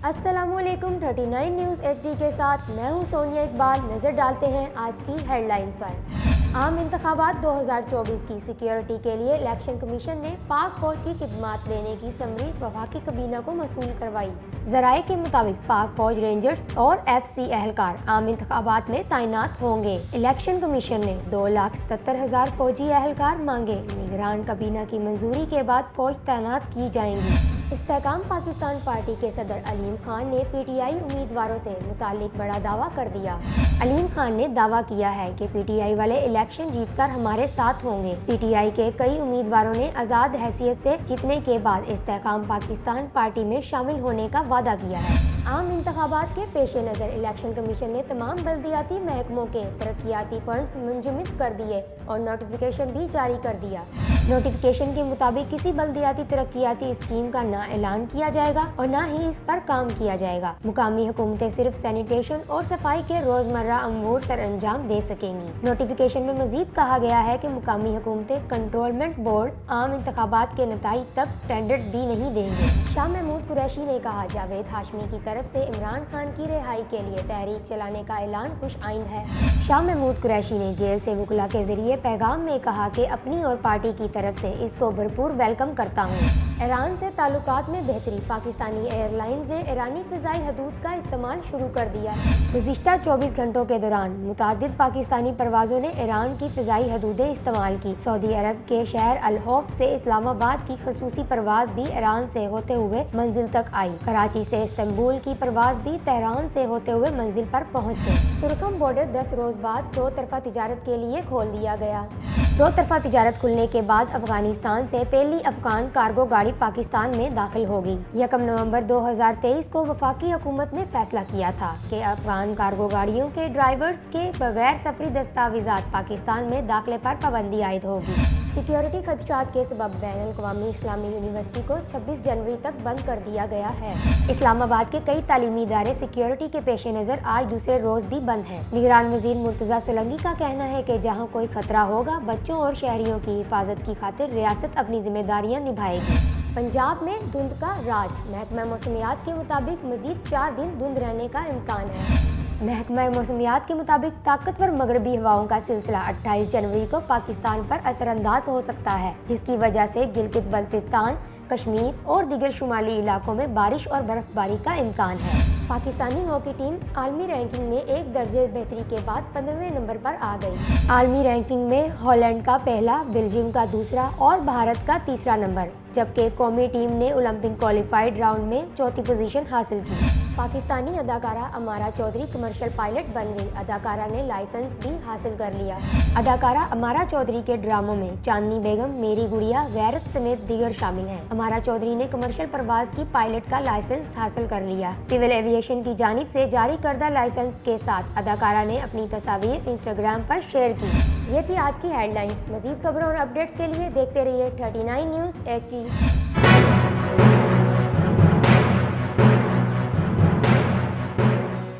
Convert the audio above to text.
السلام علیکم 39 news H D کے ساتھ میں ہوں سونیا اقبال۔ نظر ڈالتے ہیں آج کی ہیڈ لائنز پر۔ عام انتخابات 2024 کی سیکیورٹی کے لیے الیکشن کمیشن نے پاک فوج کی خدمات لینے کی سمری وفاقی کابینہ کو موصول کروائی۔ ذرائع کے مطابق پاک فوج رینجرز اور ایف سی اہلکار عام انتخابات میں تعینات ہوں گے۔ الیکشن کمیشن نے 2,77,000 فوجی اہلکار مانگے۔ نگران کابینہ کی منظوری کے بعد فوج تعینات کی جائیں گی۔ استحکام پاکستان پارٹی کے صدر علیم خان نے پی ٹی آئی امیدواروں سے متعلق بڑا دعویٰ کر دیا۔ علیم خان نے دعویٰ کیا ہے کہ پی ٹی آئی والے الیکشن جیت کر ہمارے ساتھ ہوں گے۔ پی ٹی آئی کے کئی امیدواروں نے آزاد حیثیت سے جیتنے کے بعد استحکام پاکستان پارٹی میں شامل ہونے کا وعدہ کیا ہے۔ عام انتخابات کے پیش نظر الیکشن کمیشن نے تمام بلدیاتی محکموں کے ترقیاتی فنڈز منجمد کر دیے اور نوٹیفیکیشن بھی جاری کر دیا۔ نوٹیفیکیشن کے مطابق کسی بلدیاتی ترقیاتی اسکیم کا نہ اعلان کیا جائے گا اور نہ ہی اس پر کام کیا جائے گا۔ مقامی حکومتیں صرف سینیٹیشن اور صفائی کے روزمرہ امور سر انجام دے سکیں گی۔ نوٹیفیکیشن میں مزید کہا گیا ہے کہ مقامی حکومتیں کنٹرولمنٹ بورڈ عام انتخابات کے نتائج تک ٹینڈرز بھی نہیں دیں گے۔ شاہ محمود قریشی نے کہا، جاوید ہاشمی کی طرف سے عمران خان کی رہائی کے لیے تحریک چلانے کا اعلان خوش آئند ہے۔ شاہ محمود قریشی نے جیل سے وکلا کے ذریعے پیغام میں کہا کہ اپنی اور پارٹی کی طرف سے اس کو بھرپور ویلکم کرتا ہوں۔ ایران سے تعلقات میں بہتری، پاکستانی ایئر لائنز نے ایرانی فضائی حدود کا استعمال شروع کر دیا۔ گزشتہ 24 گھنٹوں کے دوران متعدد پاکستانی پروازوں نے ایران کی فضائی حدودیں استعمال کی۔ سعودی عرب کے شہر الحوف سے اسلام آباد کی خصوصی پرواز بھی ایران سے ہوتے ہوئے منزل تک آئی۔ کراچی سے استنبول کی پرواز بھی تہران سے ہوتے ہوئے منزل پر پہنچ گئی۔ ترکم بارڈر 10 روز بعد دو طرفہ تجارت کے لیے کھول دیا گیا۔ دو طرفہ تجارت کھلنے کے بعد افغانستان سے پہلی افغان کارگو گاڑی پاکستان میں داخل ہوگی۔ 1 نومبر 2023 کو وفاقی حکومت نے فیصلہ کیا تھا کہ افغان کارگو گاڑیوں کے ڈرائیورز کے بغیر سفری دستاویزات پاکستان میں داخلے پر پابندی عائد ہوگی۔ سیکیورٹی خدشات کے سبب بین الاقوامی اسلامی یونیورسٹی کو 26 جنوری تک بند کر دیا گیا ہے۔ اسلام آباد کے کئی تعلیمی ادارے سیکیورٹی کے پیش نظر آج دوسرے روز بھی بند ہیں۔ نگران وزیر مرتضیٰ سولنگی کا کہنا ہے کہ جہاں کوئی خطرہ ہوگا، بچوں اور شہریوں کی حفاظت کی خاطر ریاست اپنی ذمہ داریاں نبھائے گی۔ پنجاب میں دھند کا راج، محکمہ موسمیات کے مطابق مزید 4 دن دھند رہنے کا امکان ہے۔ محکمہ موسمیات کے مطابق طاقتور مغربی ہواؤں کا سلسلہ 28 جنوری کو پاکستان پر اثر انداز ہو سکتا ہے، جس کی وجہ سے گلگت بلتستان، کشمیر اور دیگر شمالی علاقوں میں بارش اور برف باری کا امکان ہے۔ پاکستانی ہاکی ٹیم عالمی رینکنگ میں 1 درجے بہتری کے بعد 15ویں نمبر پر آ گئی۔ عالمی رینکنگ میں ہالینڈ کا پہلا، بیلجیم کا دوسرا اور بھارت کا تیسرا نمبر، جبکہ قومی ٹیم نے اولمپک کوالیفائیڈ راؤنڈ میں چوتھی پوزیشن حاصل کی۔ پاکستانی اداکارہ امارا چودھری کمرشل پائلٹ بن گئی۔ اداکارہ نے لائسنس بھی حاصل کر لیا۔ اداکارہ امارا چودھری کے ڈراموں میں چاندنی بیگم، میری گڑیا، غیرت سمیت دیگر شامل ہیں۔ امارا چودھری نے کمرشل پرواز کی پائلٹ کا لائسنس حاصل کر لیا۔ سول ایویشن کی جانب سے جاری کردہ لائسنس کے ساتھ اداکارہ نے اپنی تصاویر انسٹاگرام پر شیئر کی۔ یہ تھی آج کی ہیڈ لائنز۔ مزید خبروں اور اپڈیٹس کے لیے دیکھتے رہیے 39 نیوز ایچ ڈی۔